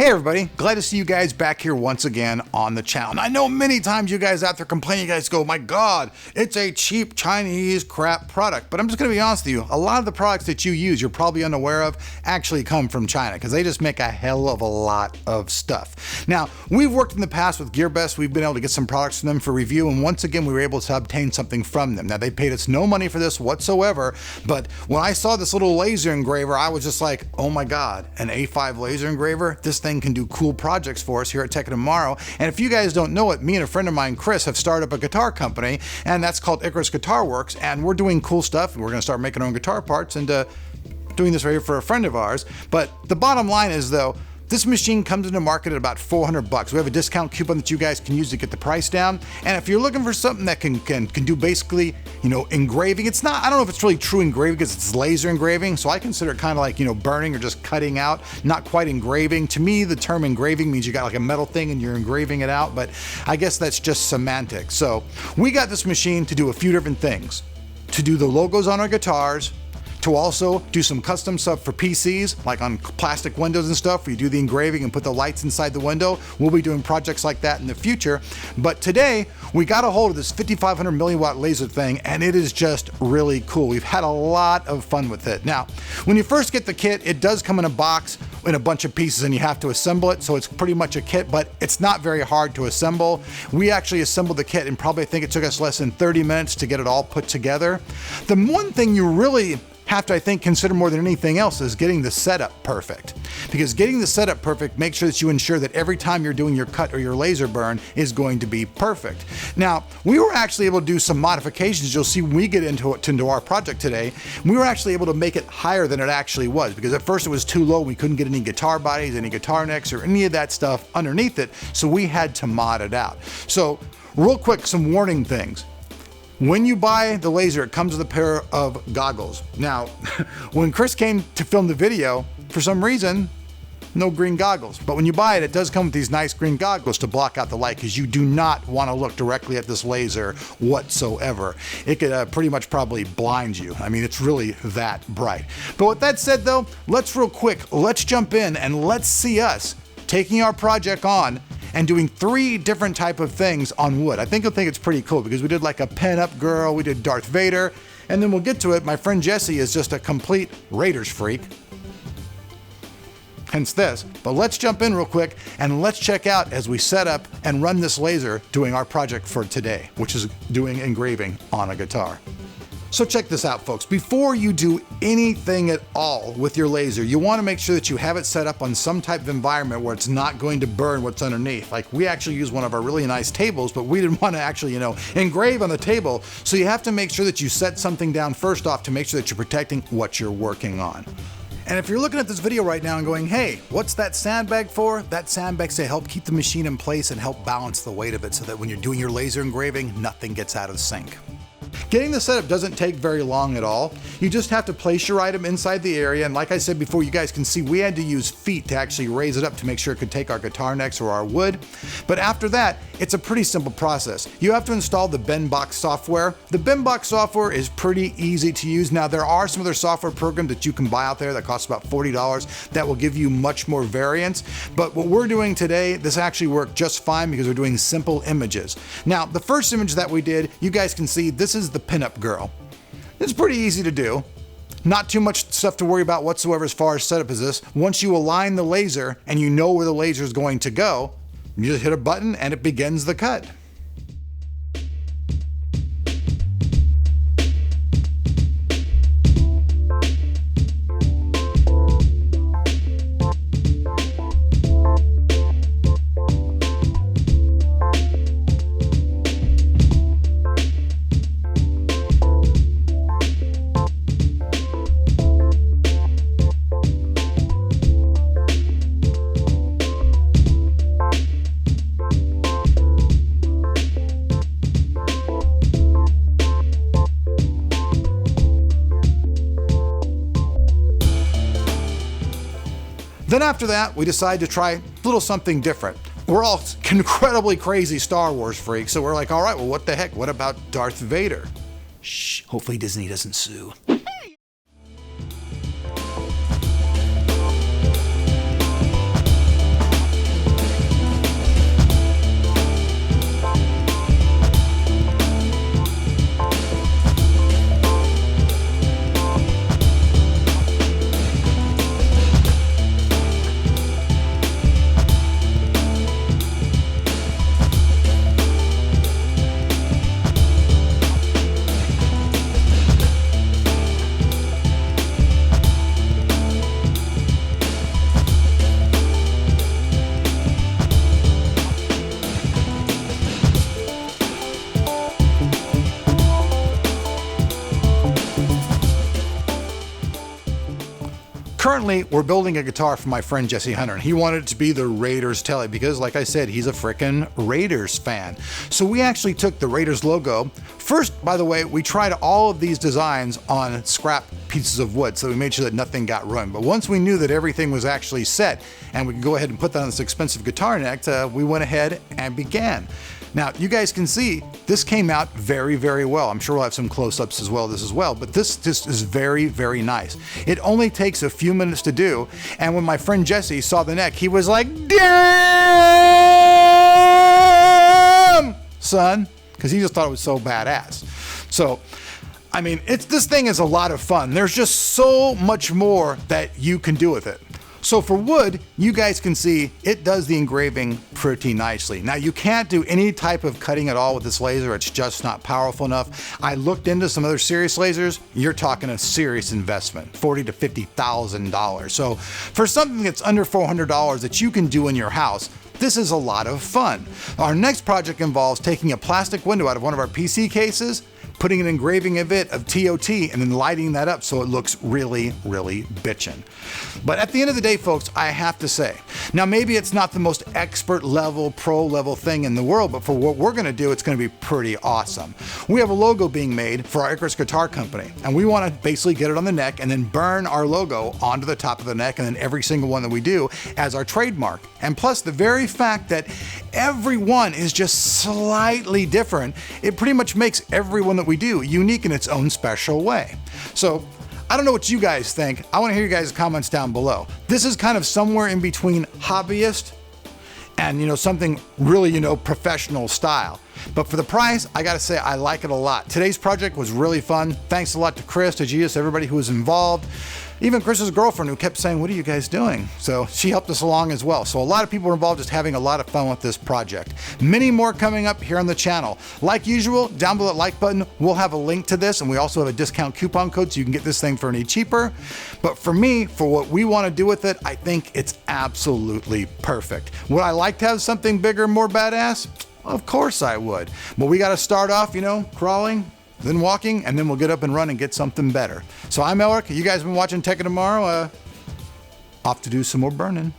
Hey everybody, glad to see you guys back here once again on the channel. And I know many times you guys out there complain, you guys go, my God, it's a cheap Chinese crap product. But I'm just gonna be honest with you, a lot of the products that you use, you're probably unaware of, actually come from China because they just make a hell of a lot of stuff. Now, we've worked in the past with GearBest, we've been able to get some products from them for review, and once again, we were able to obtain something from them. Now, they paid us no money for this whatsoever, but when I saw this little laser engraver, I was just like, oh my God, an A5 laser engraver? This thing can do cool projects for us here at Tech Tomorrow. And if you guys don't know it, me and a friend of mine, Chris, have started up a guitar company, and that's called Icarus Guitar Works, and we're doing cool stuff, and we're gonna start making our own guitar parts and doing this right here for a friend of ours. But the bottom line is though, this machine comes into market at about 400 bucks. We have a discount coupon that you guys can use to get the price down. And if you're looking for something that can do basically, you know, engraving, it's not, I don't know if it's really true engraving because it's laser engraving. So I consider it kind of like, you know, burning or just cutting out, not quite engraving. To me, the term engraving means you got like a metal thing and you're engraving it out, but I guess that's just semantics. So we got this machine to do a few different things. To do the logos on our guitars, to also do some custom stuff for PCs, like on plastic windows and stuff, where you do the engraving and put the lights inside the window. We'll be doing projects like that in the future. But today, we got a hold of this 5500 milliwatt laser thing, and it is just really cool. We've had a lot of fun with it. Now, when you first get the kit, it does come in a box in a bunch of pieces and you have to assemble it, so it's pretty much a kit, but it's not very hard to assemble. We actually assembled the kit and probably I think it took us less than 30 minutes to get it all put together. The one thing you really have to, I think, consider more than anything else is getting the setup perfect. Because getting the setup perfect makes sure that you ensure that every time you're doing your cut or your laser burn is going to be perfect. Now, we were actually able to do some modifications. You'll see when we get into our project today, we were actually able to make it higher than it actually was, because at first it was too low. We couldn't get any guitar bodies, any guitar necks, or any of that stuff underneath it, so we had to mod it out. So, real quick, some warning things. When you buy the laser, it comes with a pair of goggles. Now, when Chris came to film the video, for some reason, no green goggles. But when you buy it, it does come with these nice green goggles to block out the light, because you do not want to look directly at this laser whatsoever. It could pretty much probably blind you. I mean, it's really that bright. But with that said though, let's jump in and let's see us taking our project on and doing 3 different type of things on wood. I think you'll think it's pretty cool because we did like a pin-up girl, we did Darth Vader, and then we'll get to it. My friend Jesse is just a complete Raiders freak, hence this. But let's jump in real quick and let's check out as we set up and run this laser doing our project for today, which is doing engraving on a guitar. So check this out, folks. Before you do anything at all with your laser, you want to make sure that you have it set up on some type of environment where it's not going to burn what's underneath. Like, we actually use one of our really nice tables, but we didn't want to actually, you know, engrave on the table. So you have to make sure that you set something down first off to make sure that you're protecting what you're working on. And if you're looking at this video right now and going, hey, what's that sandbag for? That sandbag's to help keep the machine in place and help balance the weight of it so that when you're doing your laser engraving, nothing gets out of sync. Getting the setup doesn't take very long at all. You just have to place your item inside the area, and like I said before, you guys can see we had to use feet to actually raise it up to make sure it could take our guitar necks or our wood. But after that, it's a pretty simple process. You have to install the BendBox software. The BendBox software is pretty easy to use. Now, there are some other software programs that you can buy out there that cost about $40 that will give you much more variance. But what we're doing today, this actually worked just fine because we're doing simple images. Now, the first image that we did, you guys can see this is the pinup girl. It's pretty easy to do. Not too much stuff to worry about whatsoever as far as setup as this. Once you align the laser and you know where the laser is going to go, you just hit a button and it begins the cut. Then after that, we decided to try a little something different. We're all incredibly crazy Star Wars freaks, so we're like, all right, well, what the heck? What about Darth Vader? Shh, hopefully Disney doesn't sue. currently we're building a guitar for my friend Jesse Hunter, and he wanted it to be the Raiders telly because, like I said, he's a frickin' Raiders fan. So we actually took the Raiders logo. First, by the way, we tried all of these designs on scrap pieces of wood, so we made sure that nothing got ruined. But once we knew that everything was actually set and we could go ahead and put that on this expensive guitar neck, we went ahead and began. Now, you guys can see this came out very, very well. I'm sure we'll have some close-ups as well, but this just is very, very nice. It only takes a few minutes to do, and when my friend Jesse saw the neck, he was like, damn, son, because he just thought it was so badass. So, I mean, this thing is a lot of fun. There's just so much more that you can do with it. So for wood, you guys can see it does the engraving pretty nicely. Now you can't do any type of cutting at all with this laser. It's just not powerful enough. I looked into some other serious lasers. You're talking a serious investment, $40,000 to $50,000. So for something that's under $400 that you can do in your house, this is a lot of fun. Our next project involves taking a plastic window out of one of our PC cases, putting an engraving of it of TOT, and then lighting that up so it looks really, really bitchin'. But at the end of the day, folks, I have to say, now maybe it's not the most expert level, pro level thing in the world, but for what we're gonna do, it's gonna be pretty awesome. We have a logo being made for our Icarus Guitar Company, and we wanna basically get it on the neck and then burn our logo onto the top of the neck, and then every single one that we do as our trademark. And plus the very fact that every one is just slightly different, it pretty much makes every one that we do unique in its own special way. So I don't know what you guys think. I want to hear you guys' comments down below. This is kind of somewhere in between hobbyist and, something really, professional style. But for the price, I gotta say, I like it a lot. Today's project was really fun. Thanks a lot to Chris, to Gius, everybody who was involved. Even Chris's girlfriend who kept saying, what are you guys doing? So she helped us along as well. So a lot of people were involved, just having a lot of fun with this project. Many more coming up here on the channel. Like usual, down below that like button, we'll have a link to this, and we also have a discount coupon code so you can get this thing for any cheaper. But for me, for what we want to do with it, I think it's absolutely perfect. Would I like to have something bigger and more badass? Of course I would. But we got to start off, crawling, then walking, and then we'll get up and run and get something better. So I'm Elric. You guys have been watching Tech It Tomorrow. Off to do some more burning.